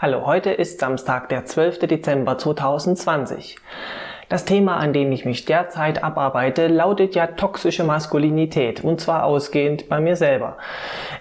Hallo, heute ist Samstag, der 12. Dezember 2020. Das Thema, an dem ich mich derzeit abarbeite, lautet ja toxische Maskulinität, und zwar ausgehend bei mir selber.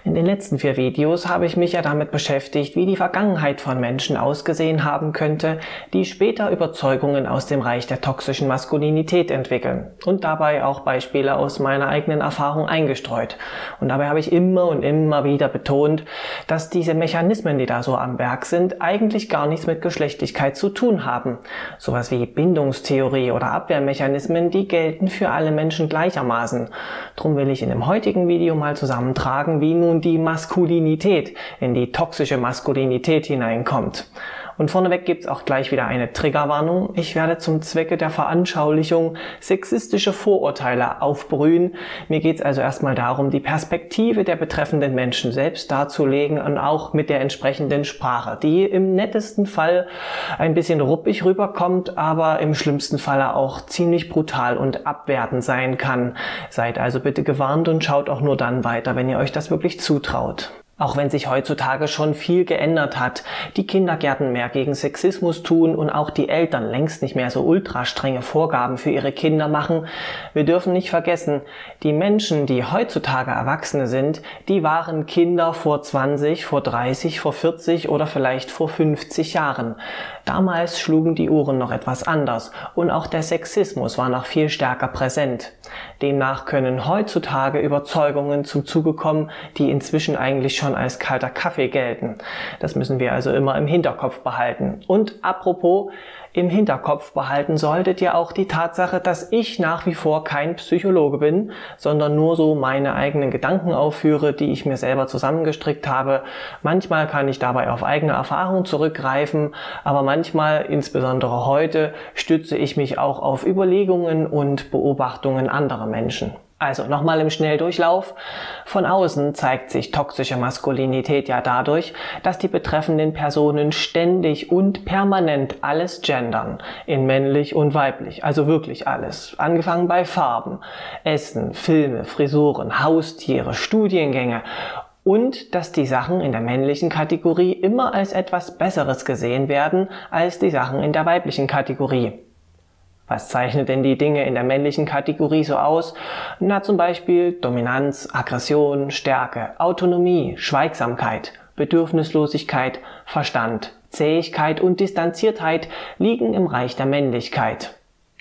In den letzten 4 Videos habe ich mich ja damit beschäftigt, wie die Vergangenheit von Menschen ausgesehen haben könnte, die später Überzeugungen aus dem Reich der toxischen Maskulinität entwickeln und dabei auch Beispiele aus meiner eigenen Erfahrung eingestreut. Und dabei habe ich immer und immer wieder betont, dass diese Mechanismen, die da so am Werk sind, eigentlich gar nichts mit Geschlechtlichkeit zu tun haben. Sowas wie Bindungstheorie oder Abwehrmechanismen, die gelten für alle Menschen gleichermaßen. Drum will ich in dem heutigen Video mal zusammentragen, wie nun die Maskulinität in die toxische Maskulinität hineinkommt. Und vorneweg gibt's auch gleich wieder eine Triggerwarnung. Ich werde zum Zwecke der Veranschaulichung sexistische Vorurteile aufbrühen. Mir geht's also erstmal darum, die Perspektive der betreffenden Menschen selbst darzulegen und auch mit der entsprechenden Sprache, die im nettesten Fall ein bisschen ruppig rüberkommt, aber im schlimmsten Fall auch ziemlich brutal und abwertend sein kann. Seid also bitte gewarnt und schaut auch nur dann weiter, wenn ihr euch das wirklich zutraut. Auch wenn sich heutzutage schon viel geändert hat, die Kindergärten mehr gegen Sexismus tun und auch die Eltern längst nicht mehr so ultra strenge Vorgaben für ihre Kinder machen, wir dürfen nicht vergessen, die Menschen, die heutzutage Erwachsene sind, die waren Kinder vor 20, vor 30, vor 40 oder vielleicht vor 50 Jahren. Damals schlugen die Uhren noch etwas anders und auch der Sexismus war noch viel stärker präsent. Demnach können heutzutage Überzeugungen zum Zuge kommen, die inzwischen eigentlich schon als kalter Kaffee gelten. Das müssen wir also immer im Hinterkopf behalten. Und apropos, im Hinterkopf behalten solltet ihr auch die Tatsache, dass ich nach wie vor kein Psychologe bin, sondern nur so meine eigenen Gedanken aufführe, die ich mir selber zusammengestrickt habe. Manchmal kann ich dabei auf eigene Erfahrung zurückgreifen, aber manchmal, insbesondere heute, stütze ich mich auch auf Überlegungen und Beobachtungen anderer Menschen. Also nochmal im Schnelldurchlauf. Von außen zeigt sich toxische Maskulinität ja dadurch, dass die betreffenden Personen ständig und permanent alles gendern, in männlich und weiblich, also wirklich alles. Angefangen bei Farben, Essen, Filme, Frisuren, Haustiere, Studiengänge. Und dass die Sachen in der männlichen Kategorie immer als etwas Besseres gesehen werden als die Sachen in der weiblichen Kategorie. Was zeichnet denn die Dinge in der männlichen Kategorie so aus? Na, zum Beispiel Dominanz, Aggression, Stärke, Autonomie, Schweigsamkeit, Bedürfnislosigkeit, Verstand, Zähigkeit und Distanziertheit liegen im Reich der Männlichkeit.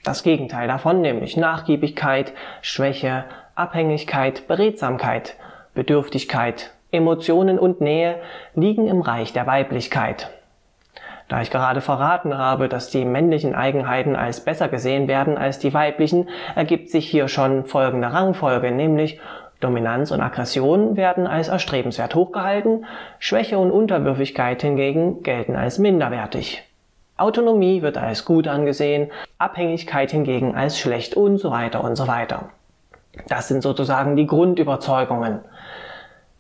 Das Gegenteil davon, nämlich Nachgiebigkeit, Schwäche, Abhängigkeit, Beredsamkeit, Bedürftigkeit, Emotionen und Nähe liegen im Reich der Weiblichkeit. Da ich gerade verraten habe, dass die männlichen Eigenheiten als besser gesehen werden als die weiblichen, ergibt sich hier schon folgende Rangfolge, nämlich Dominanz und Aggression werden als erstrebenswert hochgehalten, Schwäche und Unterwürfigkeit hingegen gelten als minderwertig. Autonomie wird als gut angesehen, Abhängigkeit hingegen als schlecht und so weiter und so weiter. Das sind sozusagen die Grundüberzeugungen.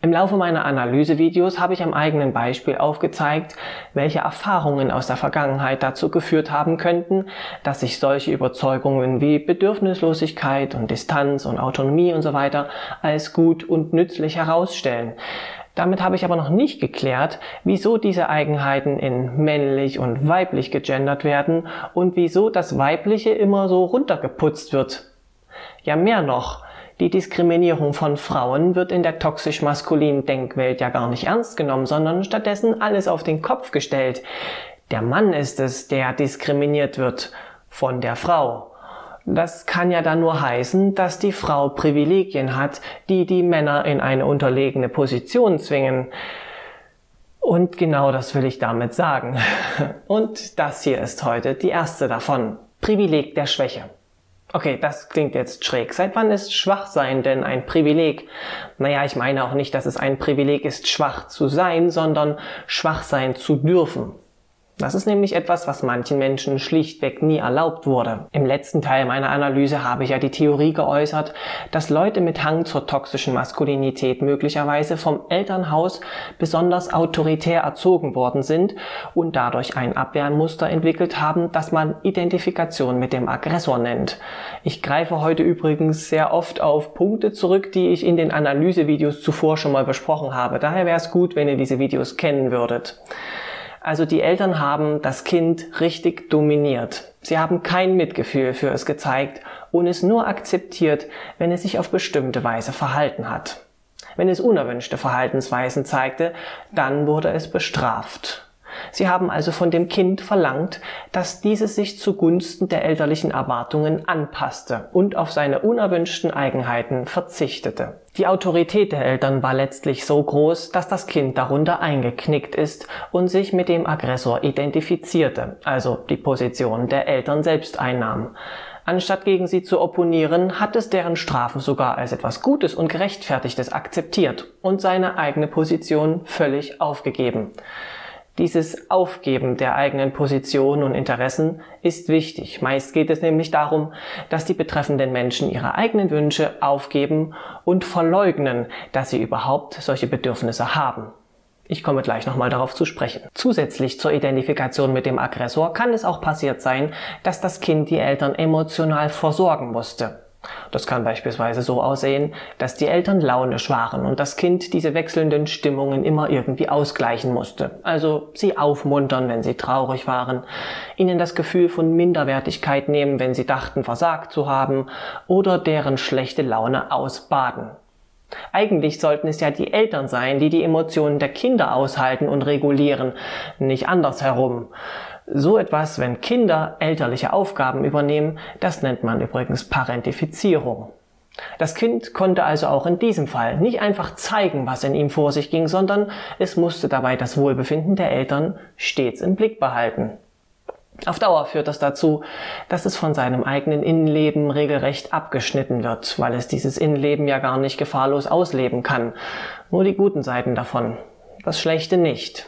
Im Laufe meiner Analysevideos habe ich am eigenen Beispiel aufgezeigt, welche Erfahrungen aus der Vergangenheit dazu geführt haben könnten, dass sich solche Überzeugungen wie Bedürfnislosigkeit und Distanz und Autonomie und so weiter als gut und nützlich herausstellen. Damit habe ich aber noch nicht geklärt, wieso diese Eigenheiten in männlich und weiblich gegendert werden und wieso das Weibliche immer so runtergeputzt wird. Ja, mehr noch. Die Diskriminierung von Frauen wird in der toxisch-maskulinen Denkwelt ja gar nicht ernst genommen, sondern stattdessen alles auf den Kopf gestellt. Der Mann ist es, der diskriminiert wird von der Frau. Das kann ja dann nur heißen, dass die Frau Privilegien hat, die die Männer in eine unterlegene Position zwingen. Und genau das will ich damit sagen. Und das hier ist heute die erste davon. Privileg der Schwäche. Okay, das klingt jetzt schräg. Seit wann ist Schwachsein denn ein Privileg? Naja, ich meine auch nicht, dass es ein Privileg ist, schwach zu sein, sondern schwach sein zu dürfen. Das ist nämlich etwas, was manchen Menschen schlichtweg nie erlaubt wurde. Im letzten Teil meiner Analyse habe ich ja die Theorie geäußert, dass Leute mit Hang zur toxischen Maskulinität möglicherweise vom Elternhaus besonders autoritär erzogen worden sind und dadurch ein Abwehrmuster entwickelt haben, das man Identifikation mit dem Aggressor nennt. Ich greife heute übrigens sehr oft auf Punkte zurück, die ich in den Analysevideos zuvor schon mal besprochen habe. Daher wäre es gut, wenn ihr diese Videos kennen würdet. Also die Eltern haben das Kind richtig dominiert. Sie haben kein Mitgefühl für es gezeigt und es nur akzeptiert, wenn es sich auf bestimmte Weise verhalten hat. Wenn es unerwünschte Verhaltensweisen zeigte, dann wurde es bestraft. Sie haben also von dem Kind verlangt, dass dieses sich zugunsten der elterlichen Erwartungen anpasste und auf seine unerwünschten Eigenheiten verzichtete. Die Autorität der Eltern war letztlich so groß, dass das Kind darunter eingeknickt ist und sich mit dem Aggressor identifizierte, also die Position der Eltern selbst einnahm. Anstatt gegen sie zu opponieren, hat es deren Strafen sogar als etwas Gutes und Gerechtfertigtes akzeptiert und seine eigene Position völlig aufgegeben. Dieses Aufgeben der eigenen Position und Interessen ist wichtig. Meist geht es nämlich darum, dass die betreffenden Menschen ihre eigenen Wünsche aufgeben und verleugnen, dass sie überhaupt solche Bedürfnisse haben. Ich komme gleich nochmal darauf zu sprechen. Zusätzlich zur Identifikation mit dem Aggressor kann es auch passiert sein, dass das Kind die Eltern emotional versorgen musste. Das kann beispielsweise so aussehen, dass die Eltern launisch waren und das Kind diese wechselnden Stimmungen immer irgendwie ausgleichen musste. Also sie aufmuntern, wenn sie traurig waren, ihnen das Gefühl von Minderwertigkeit nehmen, wenn sie dachten, versagt zu haben, oder deren schlechte Laune ausbaden. Eigentlich sollten es ja die Eltern sein, die die Emotionen der Kinder aushalten und regulieren, nicht andersherum. So etwas, wenn Kinder elterliche Aufgaben übernehmen, das nennt man übrigens Parentifizierung. Das Kind konnte also auch in diesem Fall nicht einfach zeigen, was in ihm vor sich ging, sondern es musste dabei das Wohlbefinden der Eltern stets im Blick behalten. Auf Dauer führt das dazu, dass es von seinem eigenen Innenleben regelrecht abgeschnitten wird, weil es dieses Innenleben ja gar nicht gefahrlos ausleben kann. Nur die guten Seiten davon, das Schlechte nicht.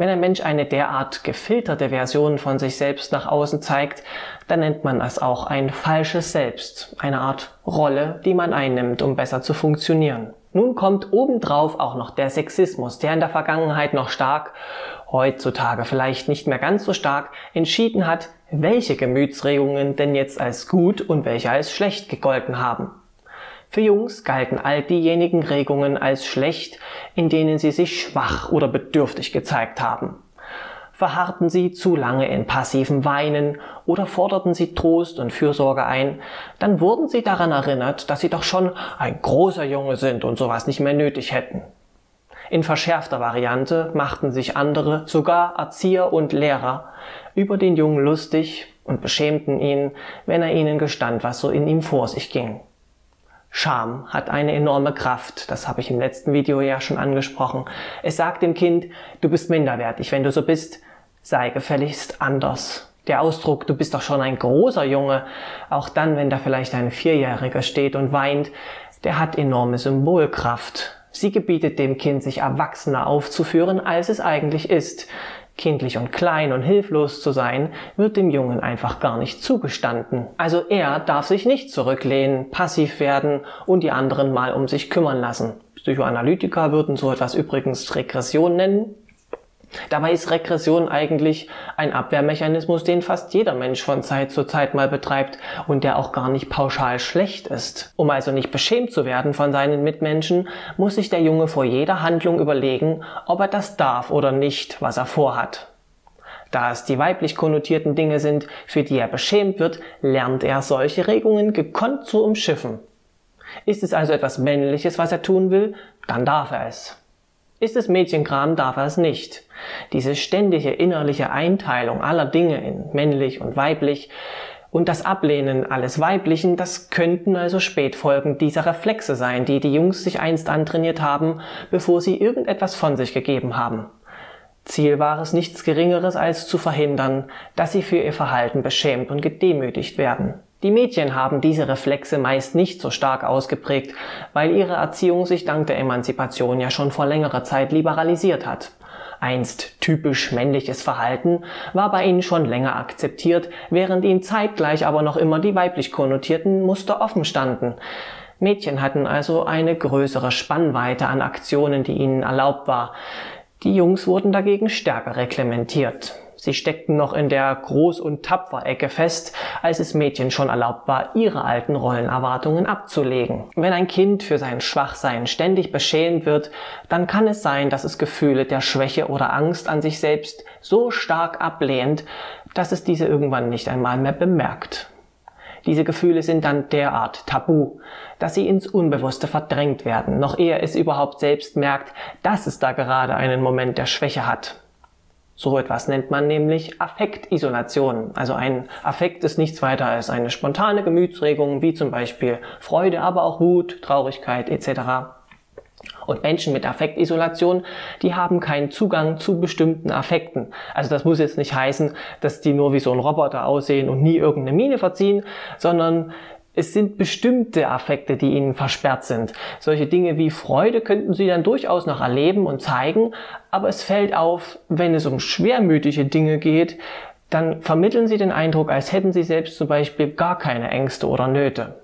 Wenn ein Mensch eine derart gefilterte Version von sich selbst nach außen zeigt, dann nennt man es auch ein falsches Selbst, eine Art Rolle, die man einnimmt, um besser zu funktionieren. Nun kommt obendrauf auch noch der Sexismus, der in der Vergangenheit noch stark, heutzutage vielleicht nicht mehr ganz so stark, entschieden hat, welche Gemütsregungen denn jetzt als gut und welche als schlecht gegolten haben. Für Jungs galten all diejenigen Regungen als schlecht, in denen sie sich schwach oder bedürftig gezeigt haben. Verharrten sie zu lange in passivem Weinen oder forderten sie Trost und Fürsorge ein, dann wurden sie daran erinnert, dass sie doch schon ein großer Junge sind und sowas nicht mehr nötig hätten. In verschärfter Variante machten sich andere, sogar Erzieher und Lehrer, über den Jungen lustig und beschämten ihn, wenn er ihnen gestand, was so in ihm vor sich ging. Scham hat eine enorme Kraft, das habe ich im letzten Video ja schon angesprochen. Es sagt dem Kind, du bist minderwertig, wenn du so bist, sei gefälligst anders. Der Ausdruck, du bist doch schon ein großer Junge, auch dann, wenn da vielleicht ein Vierjähriger steht und weint, der hat enorme Symbolkraft. Sie gebietet dem Kind, sich erwachsener aufzuführen, als es eigentlich ist. Kindlich und klein und hilflos zu sein, wird dem Jungen einfach gar nicht zugestanden. Also er darf sich nicht zurücklehnen, passiv werden und die anderen mal um sich kümmern lassen. Psychoanalytiker würden so etwas übrigens Regression nennen. Dabei ist Regression eigentlich ein Abwehrmechanismus, den fast jeder Mensch von Zeit zu Zeit mal betreibt und der auch gar nicht pauschal schlecht ist. Um also nicht beschämt zu werden von seinen Mitmenschen, muss sich der Junge vor jeder Handlung überlegen, ob er das darf oder nicht, was er vorhat. Da es die weiblich konnotierten Dinge sind, für die er beschämt wird, lernt er solche Regungen gekonnt zu umschiffen. Ist es also etwas Männliches, was er tun will, dann darf er es. Ist es Mädchenkram, darf er es nicht. Diese ständige innerliche Einteilung aller Dinge in männlich und weiblich und das Ablehnen alles Weiblichen, das könnten also Spätfolgen dieser Reflexe sein, die die Jungs sich einst antrainiert haben, bevor sie irgendetwas von sich gegeben haben. Ziel war es nichts Geringeres als zu verhindern, dass sie für ihr Verhalten beschämt und gedemütigt werden. Die Mädchen haben diese Reflexe meist nicht so stark ausgeprägt, weil ihre Erziehung sich dank der Emanzipation ja schon vor längerer Zeit liberalisiert hat. Einst typisch männliches Verhalten war bei ihnen schon länger akzeptiert, während ihnen zeitgleich aber noch immer die weiblich konnotierten Muster offen standen. Mädchen hatten also eine größere Spannweite an Aktionen, die ihnen erlaubt war. Die Jungs wurden dagegen stärker reglementiert. Sie steckten noch in der Groß- und Tapfer-Ecke fest, als es Mädchen schon erlaubt war, ihre alten Rollenerwartungen abzulegen. Wenn ein Kind für sein Schwachsein ständig beschämt wird, dann kann es sein, dass es Gefühle der Schwäche oder Angst an sich selbst so stark ablehnt, dass es diese irgendwann nicht einmal mehr bemerkt. Diese Gefühle sind dann derart tabu, dass sie ins Unbewusste verdrängt werden, noch ehe es überhaupt selbst merkt, dass es da gerade einen Moment der Schwäche hat. So etwas nennt man nämlich Affektisolation. Also ein Affekt ist nichts weiter als eine spontane Gemütsregung, wie zum Beispiel Freude, aber auch Wut, Traurigkeit etc. Und Menschen mit Affektisolation, die haben keinen Zugang zu bestimmten Affekten. Also das muss jetzt nicht heißen, dass die nur wie so ein Roboter aussehen und nie irgendeine Miene verziehen, sondern es sind bestimmte Affekte, die ihnen versperrt sind. Solche Dinge wie Freude könnten sie dann durchaus noch erleben und zeigen, aber es fällt auf, wenn es um schwermütige Dinge geht, dann vermitteln sie den Eindruck, als hätten sie selbst zum Beispiel gar keine Ängste oder Nöte.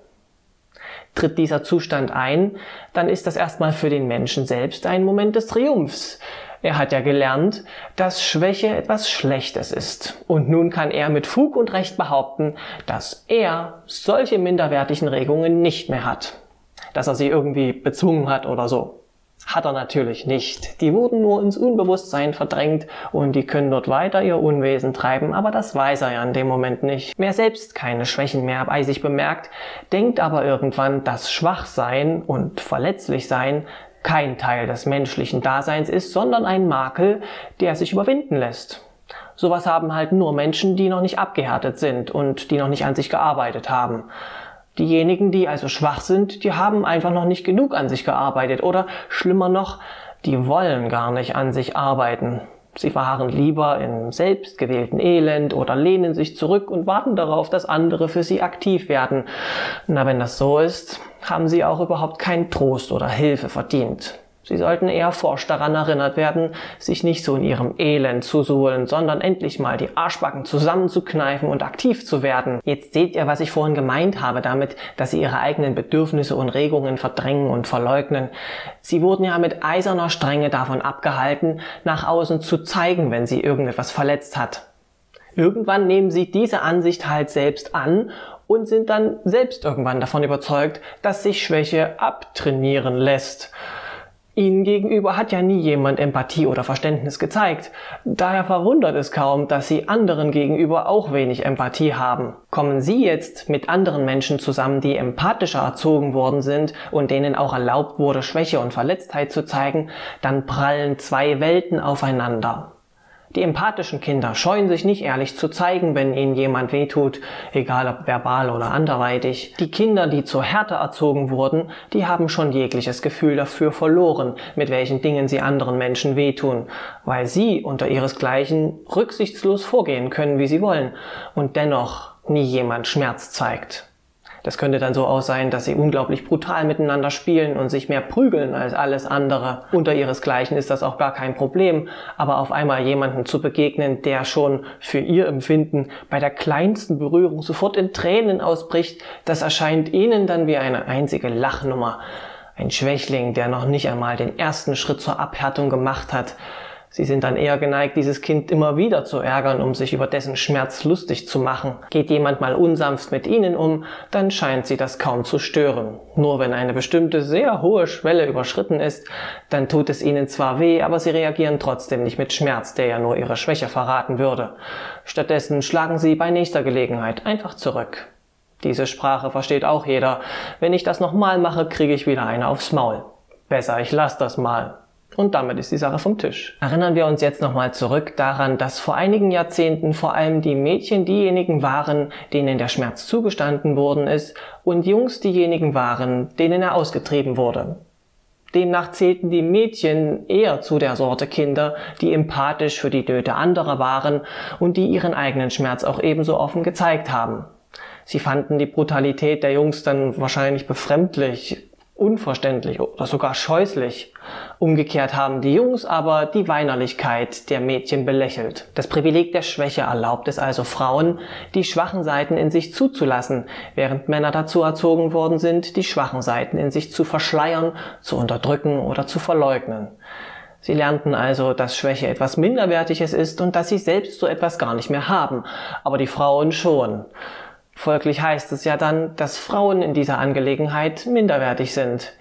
Tritt dieser Zustand ein, dann ist das erstmal für den Menschen selbst ein Moment des Triumphs. Er hat ja gelernt, dass Schwäche etwas Schlechtes ist. Und nun kann er mit Fug und Recht behaupten, dass er solche minderwertigen Regungen nicht mehr hat. Dass er sie irgendwie bezwungen hat oder so. Hat er natürlich nicht. Die wurden nur ins Unbewusstsein verdrängt und die können dort weiter ihr Unwesen treiben, aber das weiß er ja in dem Moment nicht. Wer selbst keine Schwächen mehr bei sich bemerkt, denkt aber irgendwann, dass Schwachsein und Verletzlichsein kein Teil des menschlichen Daseins ist, sondern ein Makel, der sich überwinden lässt. Sowas haben halt nur Menschen, die noch nicht abgehärtet sind und die noch nicht an sich gearbeitet haben. Diejenigen, die also schwach sind, die haben einfach noch nicht genug an sich gearbeitet oder schlimmer noch, die wollen gar nicht an sich arbeiten. Sie verharren lieber im selbstgewählten Elend oder lehnen sich zurück und warten darauf, dass andere für sie aktiv werden. Na, wenn das so ist, haben sie auch überhaupt keinen Trost oder Hilfe verdient. Sie sollten eher forsch daran erinnert werden, sich nicht so in ihrem Elend zu suhlen, sondern endlich mal die Arschbacken zusammenzukneifen und aktiv zu werden. Jetzt seht ihr, was ich vorhin gemeint habe damit, dass sie ihre eigenen Bedürfnisse und Regungen verdrängen und verleugnen. Sie wurden ja mit eiserner Strenge davon abgehalten, nach außen zu zeigen, wenn sie irgendetwas verletzt hat. Irgendwann nehmen sie diese Ansicht halt selbst an und sind dann selbst irgendwann davon überzeugt, dass sich Schwäche abtrainieren lässt. Ihnen gegenüber hat ja nie jemand Empathie oder Verständnis gezeigt. Daher verwundert es kaum, dass Sie anderen gegenüber auch wenig Empathie haben. Kommen Sie jetzt mit anderen Menschen zusammen, die empathischer erzogen worden sind und denen auch erlaubt wurde, Schwäche und Verletztheit zu zeigen, dann prallen zwei Welten aufeinander. Die empathischen Kinder scheuen sich nicht ehrlich zu zeigen, wenn ihnen jemand wehtut, egal ob verbal oder anderweitig. Die Kinder, die zur Härte erzogen wurden, die haben schon jegliches Gefühl dafür verloren, mit welchen Dingen sie anderen Menschen wehtun, weil sie unter ihresgleichen rücksichtslos vorgehen können, wie sie wollen, und dennoch nie jemand Schmerz zeigt. Das könnte dann so aussehen, dass sie unglaublich brutal miteinander spielen und sich mehr prügeln als alles andere. Unter ihresgleichen ist das auch gar kein Problem, aber auf einmal jemanden zu begegnen, der schon für ihr Empfinden bei der kleinsten Berührung sofort in Tränen ausbricht, das erscheint ihnen dann wie eine einzige Lachnummer. Ein Schwächling, der noch nicht einmal den ersten Schritt zur Abhärtung gemacht hat. Sie sind dann eher geneigt, dieses Kind immer wieder zu ärgern, um sich über dessen Schmerz lustig zu machen. Geht jemand mal unsanft mit ihnen um, dann scheint sie das kaum zu stören. Nur wenn eine bestimmte sehr hohe Schwelle überschritten ist, dann tut es ihnen zwar weh, aber sie reagieren trotzdem nicht mit Schmerz, der ja nur ihre Schwäche verraten würde. Stattdessen schlagen sie bei nächster Gelegenheit einfach zurück. Diese Sprache versteht auch jeder. Wenn ich das nochmal mache, kriege ich wieder eine aufs Maul. Besser, ich lasse das mal. Und damit ist die Sache vom Tisch. Erinnern wir uns jetzt nochmal zurück daran, dass vor einigen Jahrzehnten vor allem die Mädchen diejenigen waren, denen der Schmerz zugestanden worden ist, und Jungs diejenigen waren, denen er ausgetrieben wurde. Demnach zählten die Mädchen eher zu der Sorte Kinder, die empathisch für die Nöte anderer waren und die ihren eigenen Schmerz auch ebenso offen gezeigt haben. Sie fanden die Brutalität der Jungs dann wahrscheinlich befremdlich, unverständlich oder sogar scheußlich. Umgekehrt haben die Jungs aber die Weinerlichkeit der Mädchen belächelt. Das Privileg der Schwäche erlaubt es also Frauen, die schwachen Seiten in sich zuzulassen, während Männer dazu erzogen worden sind, die schwachen Seiten in sich zu verschleiern, zu unterdrücken oder zu verleugnen. Sie lernten also, dass Schwäche etwas Minderwertiges ist und dass sie selbst so etwas gar nicht mehr haben, aber die Frauen schon. Folglich heißt es ja dann, dass Frauen in dieser Angelegenheit minderwertig sind.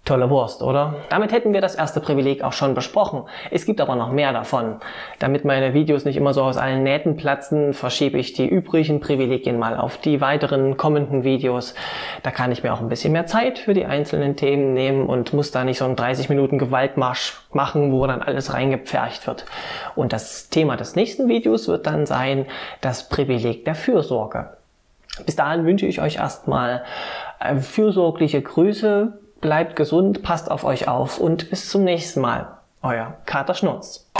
Tolle Wurst, oder? Damit hätten wir das erste Privileg auch schon besprochen. Es gibt aber noch mehr davon. Damit meine Videos nicht immer so aus allen Nähten platzen, verschiebe ich die übrigen Privilegien mal auf die weiteren kommenden Videos. Da kann ich mir auch ein bisschen mehr Zeit für die einzelnen Themen nehmen und muss da nicht so einen 30 Minuten Gewaltmarsch machen, wo dann alles reingepfercht wird. Und das Thema des nächsten Videos wird dann sein, das Privileg der Fürsorge. Bis dahin wünsche ich euch erstmal fürsorgliche Grüße. Bleibt gesund, passt auf euch auf und bis zum nächsten Mal. Euer Kater Schnurz.